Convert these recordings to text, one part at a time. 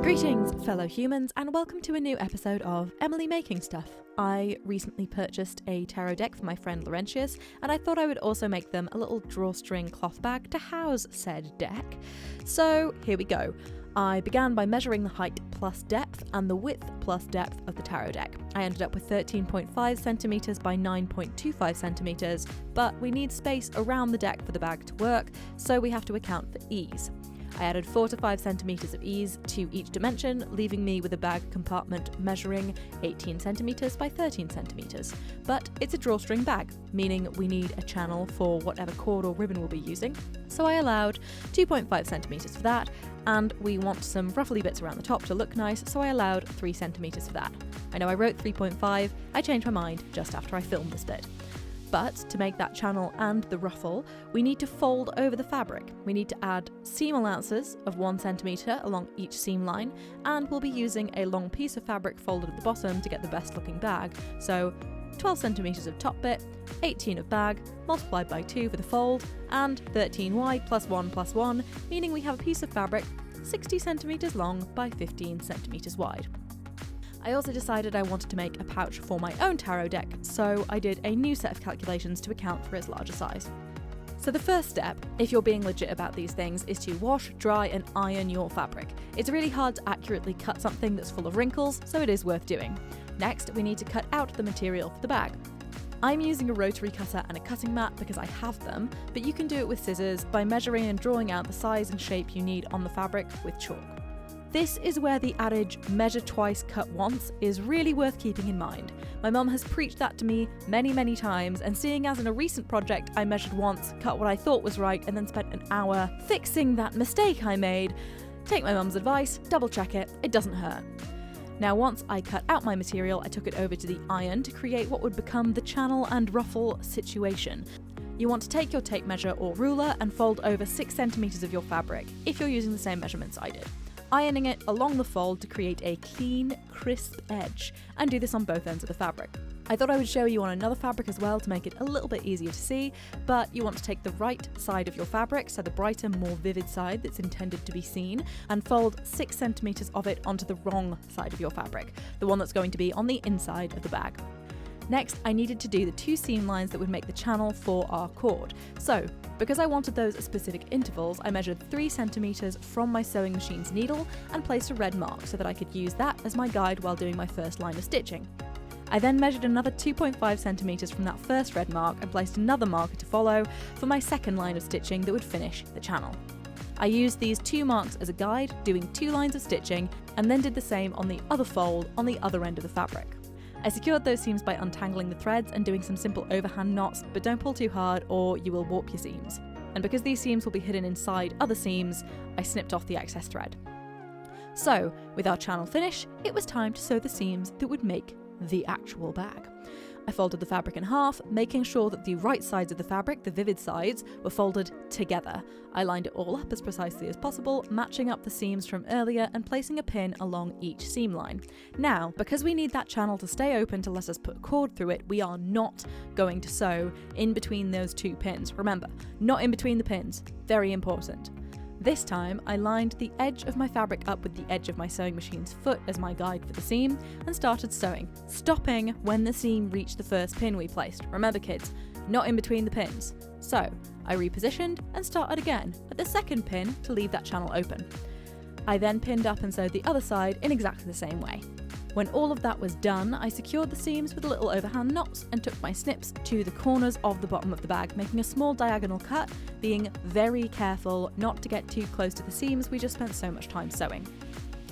Greetings, fellow humans, and welcome to a new episode of Emily Making Stuff. I recently purchased a tarot deck for my friend Laurentius, and I thought I would also make them a little drawstring cloth bag to house said deck. So here we go. I began by measuring the height plus depth and the width plus depth of the tarot deck. I ended up with 13.5 centimeters by 9.25 centimeters, but we need space around the deck for the bag to work, so we have to account for ease. I added 4 to 5 centimeters of ease to each dimension, leaving me with a bag compartment measuring 18 centimeters by 13 centimeters. But it's a drawstring bag, meaning we need a channel for whatever cord or ribbon we'll be using. So I allowed 2.5 centimeters for that, and we want some ruffly bits around the top to look nice, so I allowed 3 centimeters for that. I know I wrote 3.5, I changed my mind just after I filmed this bit. But to make that channel and the ruffle, we need to fold over the fabric. We need to add seam allowances of 1 centimeter along each seam line, and we'll be using a long piece of fabric folded at the bottom to get the best looking bag. So 12 centimeters of top bit, 18 of bag, multiplied by 2 for the fold, and 13 wide plus 1, meaning we have a piece of fabric 60 centimeters long by 15 centimeters wide. I also decided I wanted to make a pouch for my own tarot deck, so I did a new set of calculations to account for its larger size. So the first step, if you're being legit about these things, is to wash, dry and iron your fabric. It's really hard to accurately cut something that's full of wrinkles, so it is worth doing. Next, we need to cut out the material for the bag. I'm using a rotary cutter and a cutting mat because I have them, but you can do it with scissors by measuring and drawing out the size and shape you need on the fabric with chalk. This is where the adage, measure twice, cut once, is really worth keeping in mind. My mum has preached that to me many times, and seeing as in a recent project I measured once, cut what I thought was right, and then spent an hour fixing that mistake I made, take my mum's advice, double check it, it doesn't hurt. Now once I cut out my material, I took it over to the iron to create what would become the channel and ruffle situation. You want to take your tape measure or ruler and fold over 6 centimeters of your fabric, if you're using the same measurements I did, ironing it along the fold to create a clean, crisp edge, and do this on both ends of the fabric. I thought I would show you on another fabric as well to make it a little bit easier to see, but you want to take the right side of your fabric, so the brighter, more vivid side that's intended to be seen, and fold 6 centimeters of it onto the wrong side of your fabric, the one that's going to be on the inside of the bag. Next, I needed to do the 2 seam lines that would make the channel for our cord. So, because I wanted those at specific intervals, I measured 3 centimeters from my sewing machine's needle and placed a red mark so that I could use that as my guide while doing my first line of stitching. I then measured another 2.5 centimeters from that first red mark and placed another marker to follow for my second line of stitching that would finish the channel. I used these 2 marks as a guide, doing 2 lines of stitching, and then did the same on the other fold on the other end of the fabric. I secured those seams by untangling the threads and doing some simple overhand knots, but don't pull too hard or you will warp your seams. And because these seams will be hidden inside other seams, I snipped off the excess thread. So, with our channel finished, it was time to sew the seams that would make the actual bag. I folded the fabric in half, making sure that the right sides of the fabric, the vivid sides, were folded together. I lined it all up as precisely as possible, matching up the seams from earlier and placing a pin along each seam line. Now, because we need that channel to stay open to let us put a cord through it, we are not going to sew in between those 2 pins. Remember, not in between the pins. Very important. This time, I lined the edge of my fabric up with the edge of my sewing machine's foot as my guide for the seam and started sewing, stopping when the seam reached the first pin we placed. Remember kids, not in between the pins. So, I repositioned and started again at the second pin to leave that channel open. I then pinned up and sewed the other side in exactly the same way. When all of that was done, I secured the seams with little overhand knots and took my snips to the corners of the bottom of the bag, making a small diagonal cut, being very careful not to get too close to the seams we just spent so much time sewing.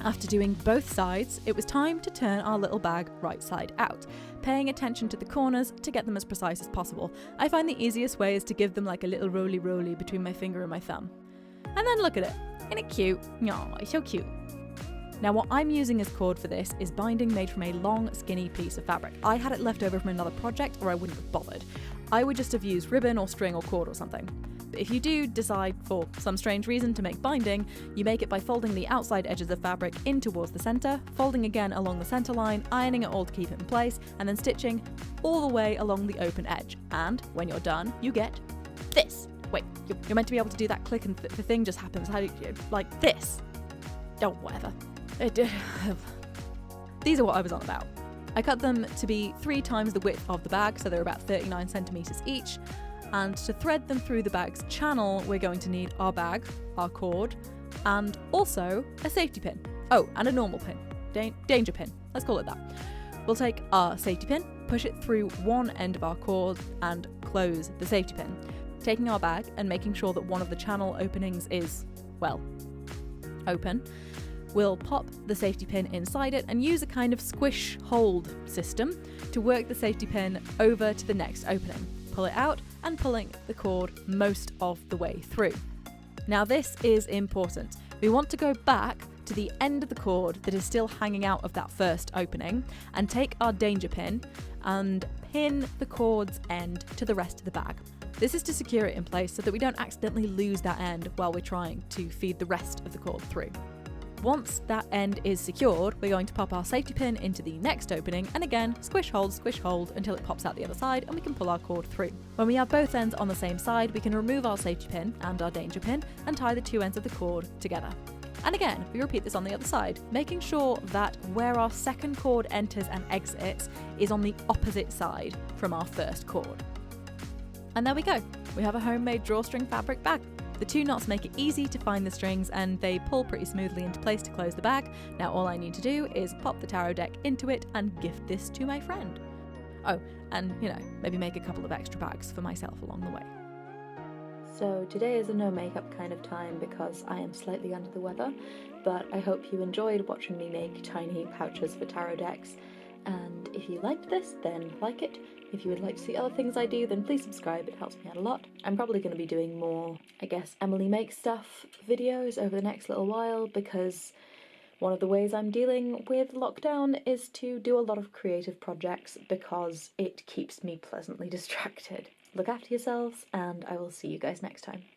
After doing both sides, it was time to turn our little bag right side out, paying attention to the corners to get them as precise as possible. I find the easiest way is to give them like a little roly-roly between my finger and my thumb. And then look at it. Isn't it cute? Aw, it's so cute. Now what I'm using as cord for this is binding made from a long, skinny piece of fabric. I had it left over from another project or I wouldn't have bothered. I would just have used ribbon or string or cord or something. But if you do decide, for some strange reason, to make binding, you make it by folding the outside edges of fabric in towards the centre, folding again along the centre line, ironing it all to keep it in place, and then stitching all the way along the open edge. And when you're done, you get this. Wait, you're meant to be able to do that click and the thing just happens. How do you, like this? Oh, whatever. These are what I was on about. I cut them to be 3 times the width of the bag, so they're about 39 centimetres each. And to thread them through the bag's channel, we're going to need our bag, our cord, and also a safety pin. Oh, and a normal pin. Danger pin. Let's call it that. We'll take our safety pin, push it through one end of our cord, and close the safety pin. Taking our bag and making sure that one of the channel openings is, well, open, we'll pop the safety pin inside it and use a kind of squish hold system to work the safety pin over to the next opening. Pull it out and pulling the cord most of the way through. Now this is important. We want to go back to the end of the cord that is still hanging out of that first opening and take our danger pin and pin the cord's end to the rest of the bag. This is to secure it in place so that we don't accidentally lose that end while we're trying to feed the rest of the cord through. Once that end is secured, we're going to pop our safety pin into the next opening and again squish hold until it pops out the other side and we can pull our cord through. When we have both ends on the same side, we can remove our safety pin and our danger pin and tie the 2 ends of the cord together. And again, we repeat this on the other side, making sure that where our second cord enters and exits is on the opposite side from our first cord. And there we go, we have a homemade drawstring fabric bag. The 2 knots make it easy to find the strings and they pull pretty smoothly into place to close the bag. Now all I need to do is pop the tarot deck into it and gift this to my friend. Oh, and maybe make a couple of extra bags for myself along the way. So today is a no makeup kind of time because I am slightly under the weather, but I hope you enjoyed watching me make tiny pouches for tarot decks. And if you liked this, then like it. If you would like to see other things I do, then please subscribe, it helps me out a lot. I'm probably going to be doing more, Emily Makes Stuff videos over the next little while because one of the ways I'm dealing with lockdown is to do a lot of creative projects because it keeps me pleasantly distracted. Look after yourselves, and I will see you guys next time.